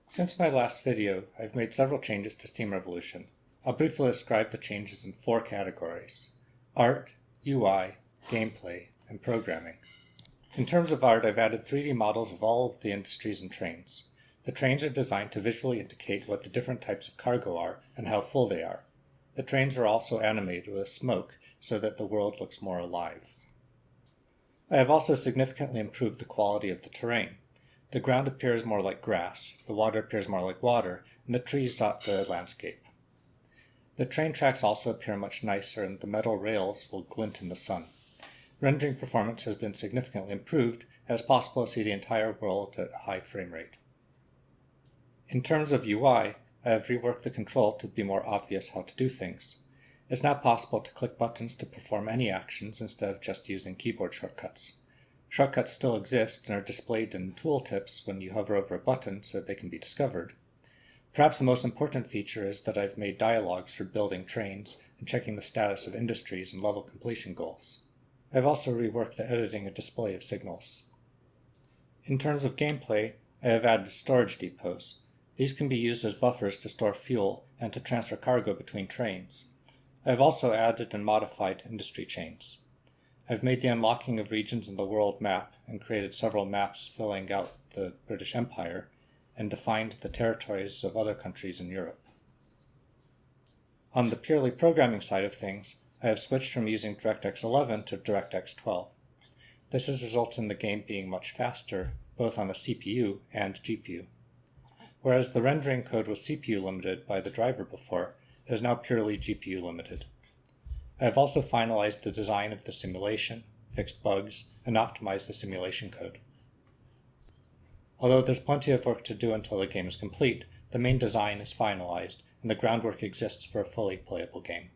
Since my last video, I've made several changes to Steam Revolution. I'll briefly describe the changes in 4 categories: art, UI, gameplay, and programming. In terms of art, I've added 3D models of all of the industries and trains. The trains are designed to visually indicate what the different types of cargo are and how full they are. The trains are also animated with smoke so that the world looks more alive. I have also significantly improved the quality of the terrain. The ground appears more like grass, the water appears more like water, and the trees dot the landscape. The train tracks also appear much nicer, and the metal rails will glint in the sun. Rendering performance has been significantly improved, and it's possible to see the entire world at a high frame rate. In terms of UI, I have reworked the control to be more obvious how to do things. It's now possible to click buttons to perform any actions instead of just using keyboard shortcuts. Shortcuts still exist and are displayed in tooltips when you hover over a button so that they can be discovered. Perhaps the most important feature is that I've made dialogues for building trains and checking the status of industries and level completion goals. I've also reworked the editing and display of signals. In terms of gameplay, I have added storage depots. These can be used as buffers to store fuel and to transfer cargo between trains. I have also added and modified industry chains. I've made the unlocking of regions in the world map and created several maps filling out the British Empire and defined the territories of other countries in Europe. On the purely programming side of things, I have switched from using DirectX 11 to DirectX 12. This has resulted in the game being much faster, both on the CPU and GPU. Whereas the rendering code was CPU limited by the driver before, it is now purely GPU limited. I have also finalized the design of the simulation, fixed bugs, and optimized the simulation code. Although there's plenty of work to do until the game is complete, the main design is finalized and the groundwork exists for a fully playable game.